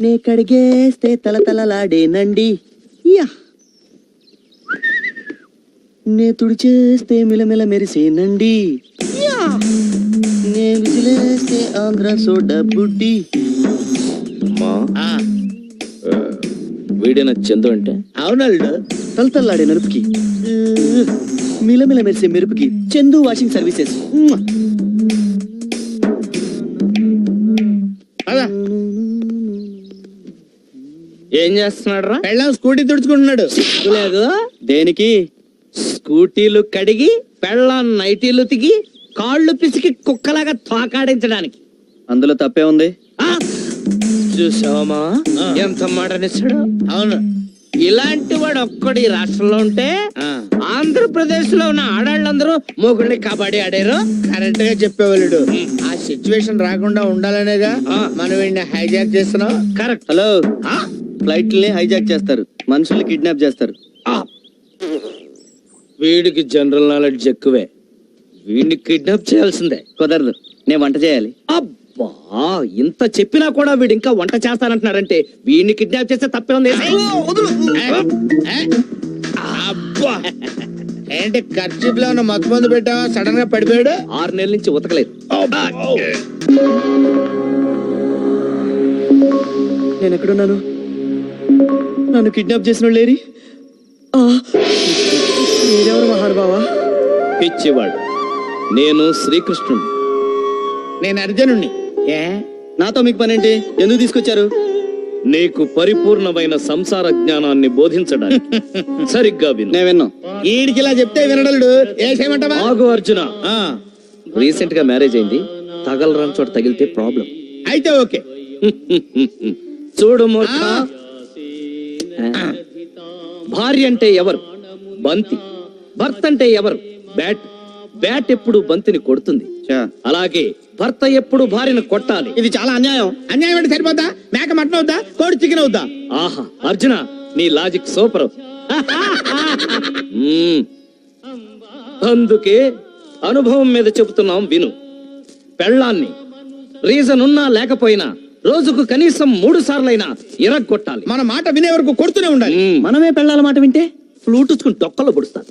నే కడిగేస్తే తలతలలాడేనండి యా నే తుడిచేస్తే మిలమిల మెరిసేనండి యా నే విసిలేస్తే ఆంధ్ర సోడా బుడ్డి. వీడిన చందు అంటే అవునల్డు తలతల్లాడే నలుపుకి మిలమిల మెరిసే మెరుపుకి చందు వాషింగ్ సర్వీసెస్. ఏం చేస్తున్నాడు రా? పెళ్ళాం స్కూటీ తుడుచుకుంటున్నాడు. లేదు దేనికి? స్కూటీలు కడిగి పెళ్ళాం నైటీలు తిగి కాళ్ళు పిసికి కుక్కలాగా తోకాడించడానికి. అందులో తప్పే ఉంది. చూసావమ్మా ఎంత మాటనిస్తాడు. అవును, ఇలాంటి వాడు ఒక్కడి రాష్ట్రంలో ఉంటే ఆంధ్రప్రదేశ్ లో ఉన్న ఆడాళ్ళందరూ మొగుళ్ళని కబడ్డీ ఆడారు. కరెక్ట్ గా చెప్పేవాళ్ళు. ఆ సిచ్యువేషన్ రాకుండా ఉండాలనేగా మనం వీడిని హైజాక్ చేస్తున్నాం. కరెక్ట్. హలో, ఫ్లైట్లని హైజాక్ చేస్తారు, మనుషుల్ని కిడ్నాప్ చేస్తారు. వీడికి జనరల్ నాలెడ్జ్ ఎక్కువే. వీడిని కిడ్నాప్ చేయాల్సిందే. కుదరదు, నేను వంట చేయాలి. అబ్బా, ఇంత చెప్పినా కూడా వీడు ఇంకా వంట చేస్తానంటున్నాడంటే వీడిని కిడ్నాప్ చేస్తే తప్పే ఉంది. అబ్బా, ఏంటి ఖర్చీప్ లో ఉన్న మత్తు మందు పెట్టావా? సడన్ గా పడిపోయాడు. 6 నెలల నుంచి ఉతకలేదు. నేను ఎక్కడున్నాను? నన్ను కిడ్నాప్ చేసిన లేరి మీరెవరు మహానుభావా? పిచ్చివాడు. నేను శ్రీకృష్ణుడు. నేను అర్జునుణ్ణి. ఏ నాతో మీకు పనేంటి? ఎందుకు తీసుకొచ్చారు? నీకు పరిపూర్ణమైన సంసార జ్ఞానాన్ని బోధించడానికి. సరిగ్గా విను. నేను విన్నా. ఈడికి ఇలా చెప్తే వినడలుడు. ఏ చేయమంటావా? ఆగు అర్జున. రీసెంట్ గా మ్యారేజ్ అయింది. తగలరాని చోట తగిలితే ప్రాబ్లం. అయితే ఓకే. చూడు మూర్ఖ, భార్య అంటే ఎవరు? బంతి. భర్త అంటే ఎవరు? బ్యాట్. బ్యాట్ ఎప్పుడు బంతిని కొడుతుంది. అలాగే భర్త ఎప్పుడు భార్యను కొట్టాలి. ఇది చాలా అన్యాయం. అన్యాయం అంటే సరిపోద్దా? మేక మటన్ అవుద్దా? కోడి చికెన్ అవుద్దా? ఆహా అర్జున, నీ లాజిక్ సూపర్. అందుకే అనుభవం మీద చెబుతున్నాం విను. పెళ్ళాన్ని రీజన్ ఉన్నా లేకపోయినా రోజుకు కనీసం 3 సార్లైనా ఇరగొట్టాలి. మన మాట వినే వరకు కొడుతూనే ఉండాలి. మనమే పెళ్ళాల మాట వింటే ఫ్లూట్ ఉచ్చుకుని డొక్కలో పొడుస్తాను.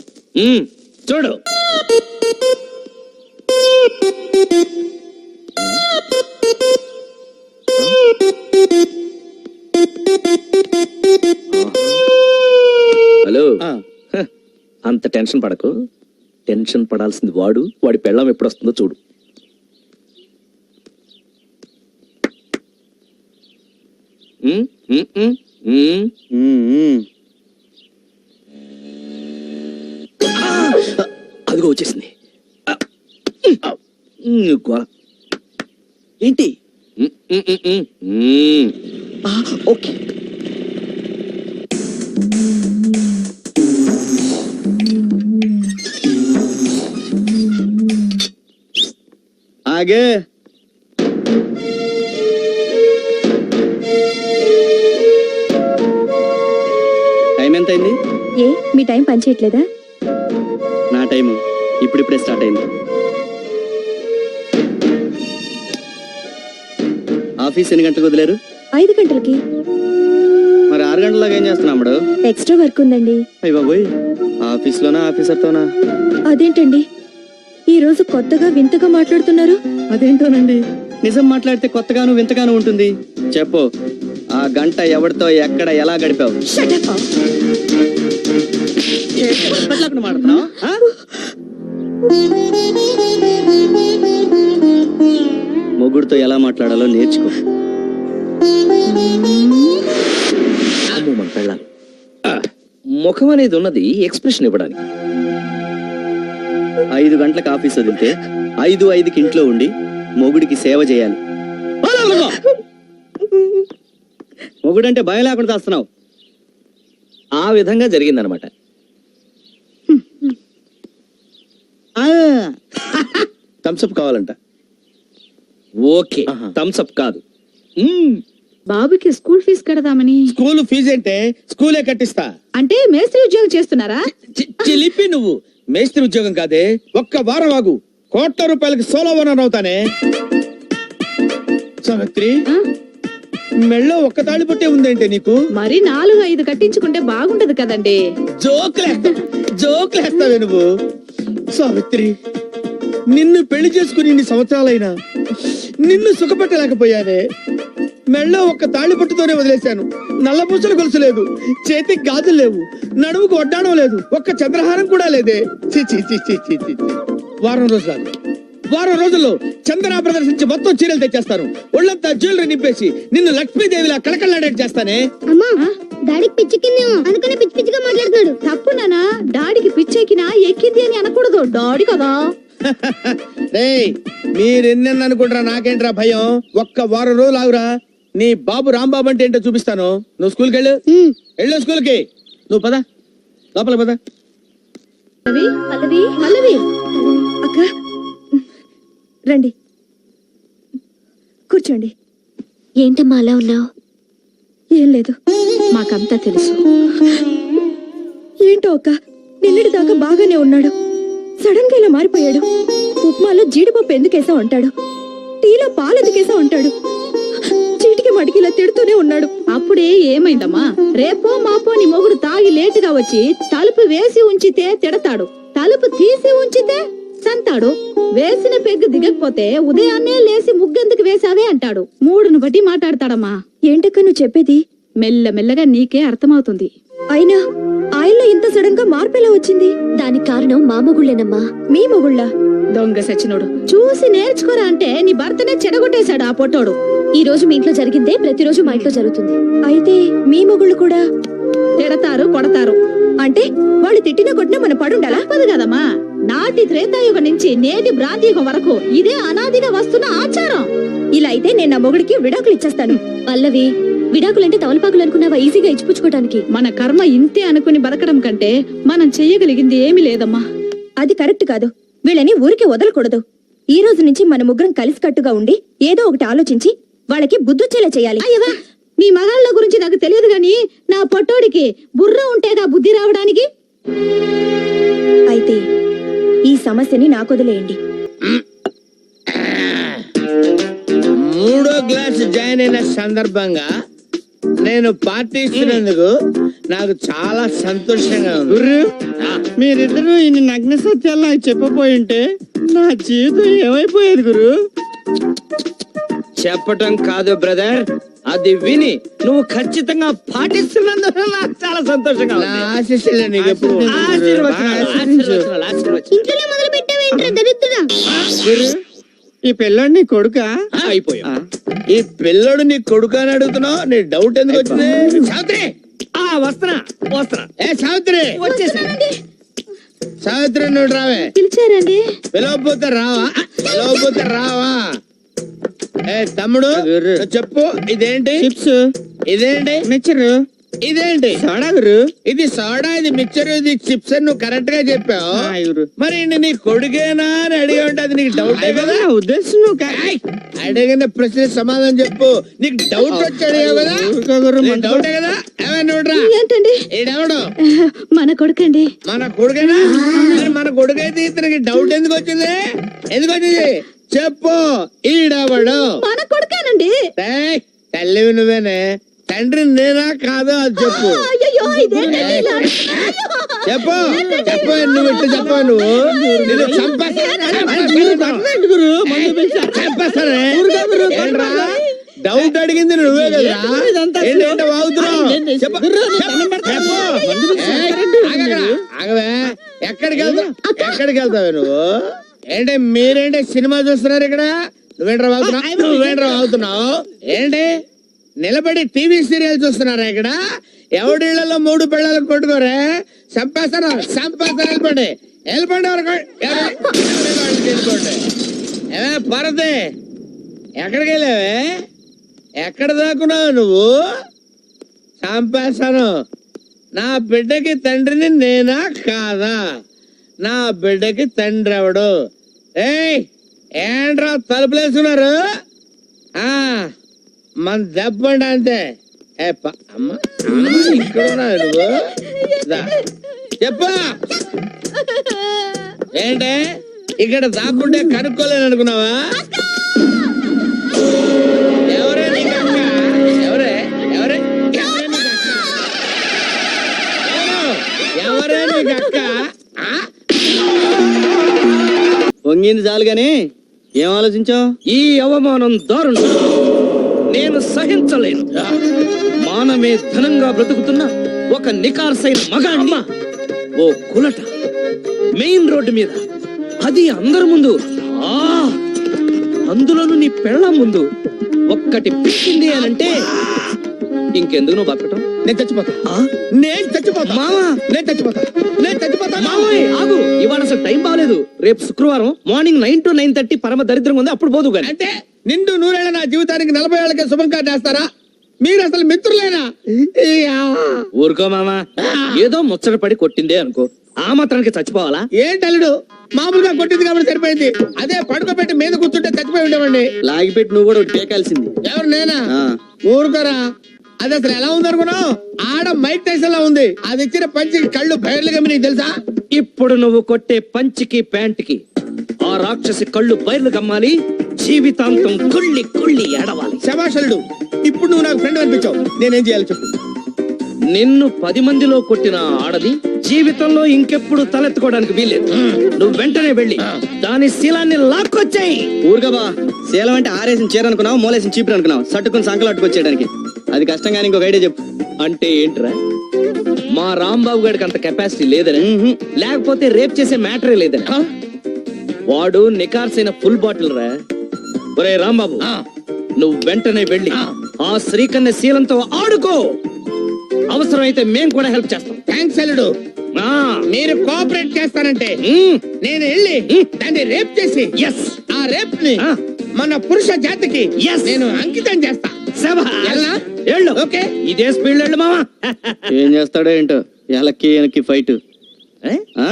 చూడు. హలో, అంత టెన్షన్ పడకు. టెన్షన్ పడాల్సింది వాడు. వాడి పెళ్ళం ఎప్పుడు వస్తుందో చూడు. అదిగో వచ్చేసింది. ఏంటి? ఓకే. ఆగే. టైం ఎంత అయింది? ఏ మీ టైం పనిచేయట్లేదా? నా టైము ఇప్పుడిప్పుడే స్టార్ట్ అయింది. ఆఫీస్ ఎన్ని గంటలకు వదిలేరు? 5 గంటలకి. మరి 6 గంటలకు ఏం చేస్తున్నాడు? ఎక్స్ట్రా వర్క్ ఉందండి. అయ్య బాబోయ్, ఆఫీస్ లోనా ఆఫీసర్తోనా? అదేంటండి ఈ రోజు కొత్తగా వింతగా మాట్లాడుతున్నారు? అదేంటోనండి, నిజం మాట్లాడితే కొత్తగాను వింతగాను ఉంటుంది. చెప్పు, ఆ గంట ఎవరితో ఎక్కడ ఎలా గడిపావు? మొగుడితో ఎలా మాట్లాడాలో నేర్చుకో. మన పెళ్ళాలి. ముఖం అనేది ఉన్నది ఎక్స్ప్రెషన్ ఇవ్వడానికి. 5 గంటలకు ఆఫీస్ వదిలితే 5:05కి ఇంట్లో ఉండి మొగుడికి సేవ చేయాలి. మొగుడంటే భయం లేకుండా చేస్తున్నావు. ఆ విధంగా జరిగిందనమాట. థమ్స్అప్ కావాలంట. ఓకే, థమ్స్అప్ కాదు. బాబుకి స్కూల్ ఫీజు కడదామని. స్కూల్ ఫీజు అంటే స్కూలే కట్టిస్తా. అంటే మేస్త్రి ఉద్యోగం చేస్తున్నారా? చిలిపి నువ్వు. మేస్త్రి ఉద్యోగం కాదే, ఒక్క వారం ఆగు. ₹1,00,00,000 సోలో ఓనర్ అవుతానే. సావిత్రి, మెళ్ళో ఒక్క తాళి పట్టే ఉందంటే నీకు మరి 4-5 కట్టించుకుంటే బాగుంటది కదండి. జోకులేస్తావే నువ్వు. సావిత్రి, నిన్ను పెళ్లి చేసుకుని ఇన్ని సంవత్సరాలైనా నిన్ను సుఖపెట్టలేకపోయానే. మెళ్ళో ఒక్క తాళి పట్టుతోనే వదిలేశాను. నల్లపూసలు గొలుసు లేదు, చేతికి గాజులు లేవు, నడుముకు వడ్డాణం లేదు, ఒక్క చంద్రహారం కూడా లేదే. ఛీ, ఛీ, ఛీ, ఛీ, ఛీ, ఛీ. వారం రోజుల్లో చందన ప్రదర్శించి మొత్తం చీరలు తెచ్చేస్తాను. ఒళ్ళంతా జ్యువెలరీ నింపేసి నిన్ను లక్ష్మీదేవిలా కళకళలాడేట్ చేస్తానే. అమ్మా, డాడీకి పిచ్చెక్కిందేమో, అందుకనే పిచ్చి పిచ్చిగా మాట్లాడుతున్నాడు. తప్పు నానా, డాడీకి పిచ్చెక్కినా ఎక్కింది అని అనకూడదు. డాడీ కదా. రేయ్, మీరెన్నెన్న అనుకుంటారా, నాకేంట్రా భయం. ఒక్క వారం రోజులు ఆగురా, నీ బాబు రాంబాబు అంటే ఏంటో చూపిస్తాను. నువ్వు స్కూల్కి వెళ్ళు స్కూల్కి. నువ్వు పద, లోపల పద. పల్లవి పల్లవి పల్లవి అక్క రండి, కూర్చోండి. ఏంటమ్మా అలా ఉన్నావు? ఏం లేదు, మాకంతా తెలుసు. ఏంటో అక్క, నిన్నటి దాకా బాగానే ఉన్నాడు, సడన్ గా ఇలా మారిపోయాడు. ఉప్మాలో జీడిపప్పు ఎందుకేసా అంటాడు, టీలో పాలు ఎందుకేసా అంటాడు, చీటికి మడికి ఇలా తిడుతూనే ఉన్నాడు. అప్పుడే ఏమైందమ్మా? రేపో మాపో నీ మొగుడు తాగి లేటుగా వచ్చి తలుపు వేసి ఉంచితే తిడతాడు, తలుపు తీసి ఉంచితే సంతాడు. వేసిన పెగ్గు దిగకపోతే ఉదయాన్నే లేసి ముగ్గెందుకు వేసావే అంటాడు. మూడును బట్టి మాట్లాడతాడమ్మా. ఏంటక్క నువ్వు చెప్పేది? మెల్లమెల్లగా నీకే అర్థమవుతుంది. అయినా ఆయనలో ఇంత సడన్ గా మార్పు ఎలా వచ్చింది? దానికి కారణం మా మొగుళ్ళేనమ్మా. మీ మొగుళ్ళ? దొంగ సచ్చినోడు. చూసి నేర్చుకోరా అంటే నీ భర్తనే చెడగొట్టేశాడు ఆ పొట్టోడు. ఈ రోజు మీ ఇంట్లో జరిగిందే ప్రతిరోజు మా ఇంట్లో జరుగుతుంది. అయితే మీ మొగుళ్ళు కూడా తిడతారు, కొడతారు. అంటే వాళ్ళు తిట్టినా కొట్టినా మన పడుండాలా? తప్పదు కదమ్మా. నాటి త్రేతాయుగం నుంచి నేటి భ్రాంతియుగం వరకు ఇదే అనాదిగా వస్తున్న ఆచారం. ఇలా అయితే నేను నా మొగుడికి విడాకులు ఇచ్చేస్తాను. పల్లవి, విడాకులంటే తమలపాకులు అనుకున్నావా ఈజీగా ఇచ్చిపుచ్చుకోవడానికి? మన కర్మ ఇంతే అనుకుని బతకడం కంటే మనం చెయ్యగలిగింది ఏమీ లేదమ్మా. అది కరెక్ట్ కాదు. వీళ్ళని ఊరికే వదలకూడదు. ఈ రోజు నుంచి మన ముగ్గురం కలిసికట్టుగా ఉండి ఏదో ఒకటి ఆలోచించి వాళ్ళకి బుద్ధొచ్చేలా చేయాలి. అయ్యవా, నీ మగాళ్ళ గురించి నాకు తెలియదు గాని నా పొట్టోడికి బుర్ర ఉంటేగా బుద్ధి రావడానికి. అయితే ఈ సమస్యని నాకొదిలేయండి. మూడో క్లాస్ జాయిన్ అయిన సందర్భంగా నేను పార్టీ ఇస్తున్నందుకు నాకు చాలా సంతోషంగా ఉంది. గుర్రు, మీరిద్దరూ ఇన్ని నగ్న సత్యాలు నాకు చెప్పబోయి ఉంటే నా జీవితం ఏమైపోయేది గురు. చెప్పటం కాదు బ్రదర్, అది విని నువ్వు ఖచ్చితంగా పాటిస్తున్నందుకు నాకు చాలా సంతోషంగా నా ఆశీస్సులే నీకు ఎప్పుడు. ఇంట్లోనే మొదలు పెట్టావేంట్రా దరిద్రుడా? ఈ పిల్లోడి కొడుకా? అయిపోయా. ఈ పిల్లడు నీ కొడుకు అని అడుగుతున్నావు, నీ డౌట్ ఎందుకు వచ్చింది? సావిత్రి, వస్తున్నా వస్తున్నా. ఏ సావిత్రి, సావిత్రి నువ్వు రావే. పిలిచారండి? పిలవపోతే రావా? పిలవపోతే రావా? ఏ తమ్ముడు, నువ్వు చెప్పు, ఇదేంటి? చిప్స్. ఇదేంటి? మిక్చర్. ఇదేంటి? సోడా గురు. ఇది సోడా, ఇది మిక్చర్, ఇది చిప్స్ అని నువ్వు కరెక్ట్ గా చెప్పావు. మరి నీ కొడుకేనా అని అడిగి ఉంటే అది నీకు డౌట్ కదా? ఉద్దేశం నువ్వు ఏయ్, అడిగిన ప్రశ్న సమాధానం చెప్పు. నీకు డౌట్ వచ్చి అడిగావు కదా? డౌటే కదా? ఏమన్నా ఏంటండి? ఈడెవడు? మన కొడుకండి. మన కొడుకేనా? మరి మన కొడుకైతే ఇతనికి డౌట్ ఎందుకు వచ్చింది? ఎందుకు వచ్చింది చెప్పు. ఈడెవడు? మన కొడుకేనండి. ఏయ్, తల్లివి నువ్వేనే, తండ్రి నేనా కాదో అది చెప్పు. అయ్యయ్యో, ఇదేంటండి ఇలా? చెప్పు చెప్పు, నువ్వు ఇట్లా చెప్పు. నువ్వు నిన్ను డౌట్ అడిగింది నువ్వే కదా? ఏంటంటే వాగుతున్నావు? చెప్పు. ఆగవే, ఎక్కడికి వెళ్తావు? ఎక్కడికి వెళ్తావే నువ్వు? ఏంటి మీరేంటి సినిమా చూస్తున్నారు ఇక్కడ? నువ్వేంట్రా వాగుతున్నావు? ఏంటి నిలబడి టీవీ సీరియల్ చూస్తున్నారా ఇక్కడ? ఎవడిళ్లలో 3 పిల్లలకు కొట్టుకోరే, చంపేస్తారా? వెళ్ళిపోండి, వెళ్ళిపోండి. వెళ్ళిపోండి. ఏమే పరదే, ఎక్కడికి వెళ్ళావే? ఎక్కడ దాక్కున్నావు నువ్వు? చంపేస్తాను. నా బిడ్డకి తండ్రిని నేనా కాదా? నా బిడ్డకి తండ్రి ఎవడు? ఏయ్, ఏంట్రా తలుపులేసుకున్నారు? మన దెబ్బండి అంతే. అమ్మ ఇక్కడ నువ్వు చెప్పు. ఏంటే ఇక్కడ దాక్కుంటే కనుక్కోలేను అనుకున్నావా? ఎవరే నీకు అక్క? వంగింది చాలు గాని ఏం ఆలోచించావు? ఈ అవమానం దారుణం, నేను సహించలేను. మానమే ధనంగా బ్రతుకుతున్న ఒక నికార్సైన మగాణ్ణి ఓ కులట మెయిన్ రోడ్డు మీద, అది అందరి ముందు, ఆ అందులోను నీ పెళ్ళం ముందు ఒక్కటి పిచ్చింది అనంటే ఇంకెందుకు నువ్వు బతకటం? నేను చచ్చిపోతా. నేను చచ్చిపోతా మావా, నేను చచ్చిపోతా. నేను చచ్చిపోతా. మావయ్య ఆగు, ఇవాళ అసలు టైం బాగలేదు. రేపు శుక్రవారం మార్నింగ్ 9 to 9:30 పరమ దరిద్రంగా ఉంది, అప్పుడు పోదు గాని. అంటే నిండు 100 ఏళ్ల నా జీవితానికి 40 ఏళ్ళకే శుభం కార్డు వేస్తారా? మీరు అసలు మిత్రులేనా? ఊరుకో మామా, ఏదో ముచ్చట పడి కొట్టిందే అనుకో, ఆ మాత్రానికి చచ్చిపోవాలా? ఏంటల్లుడు, మామూలుగా కొట్టింది కాబట్టి సరిపోయింది. అదే పడుకోబెట్టి మీద కూర్చుంటే చచ్చిపోయి ఉండేవండి. లాగిపెట్టి నువ్వు కూడా ఒకటి టేకాల్సింది. ఎవరు నేనా? ఆ. ఊరుకోరా. అది అసలు ఎలా ఉందనుకున్నావు? ఆడ మైక్ టైసన్ లా ఉంది. అది ఇచ్చిన పంచికి కళ్ళు బయర్లు గమ్మి, నీకు తెలుసా? ఇప్పుడు నువ్వు కొట్టే పంచికి ప్యాంట్కి ఆ రాక్షసి కళ్ళు బయర్లు కమ్మాలి, జీవితాంతం కుళ్ళి కుళ్ళి ఏడవాలి. శభాషలుడు, ఇప్పుడు నువ్వు నాకు ఫ్రెండ్ అనిపించావు. నేనేం చేయాలి చెప్పు? నిన్ను 10 మందిలో కొట్టిన ఆడది జీవితంలో ఇంకెప్పుడు తలెత్తుకోవడానికి వీల్లేదు. నువ్వు వెంటనే వెళ్ళి దాని శీలాన్ని లాక్కొచ్చాయి. ఊరుగా బా, శీలం అంటే ఆరేసిన చీర అనుకున్నావు, మూలేసిన చీపురు అనుకున్నావు, సట్టుకుని సంకలు అట్టుకొచ్చేయడానికి. అది కష్టంగానే ఇంకొక ఐడియా చెప్పు. అంటే ఏంట్రా, మా రాంబాబు గారికి అంత కెపాసిటీ లేదని, లేకపోతే రేప్ చేసే మ్యాటరే లేదని? వాడు నికార్సైన ఫుల్ బాటిల్ రా. ఒరే రాంబాబు, నువ్వు వెంటనే వెళ్ళి ఆ శ్రీకన్య శీలంతో ఆడుకో. అవసరమైతే మేం కూడా హెల్ప్ చేస్తాం. థ్యాంక్స్ అల్లుడు. ఆ, మీరు కోఆపరేట్ చేస్తానంటే ఉమ్, నేను వెళ్ళి దాన్ని రేప్ చేసి yes. ఆ రేప్ ని ఆ. మన పురుష జాతికి Yes. నేను అంకితం చేస్తా. శభాష్. వెళ్ళనా? వెళ్ళు. ఓకే. ఇదే స్పీడ్ వెళ్ళు మావా. ఏం చేస్తాడో ఏంటో, ఎలక్కి వెనక్కి ఫైట్. ఏ? ఆ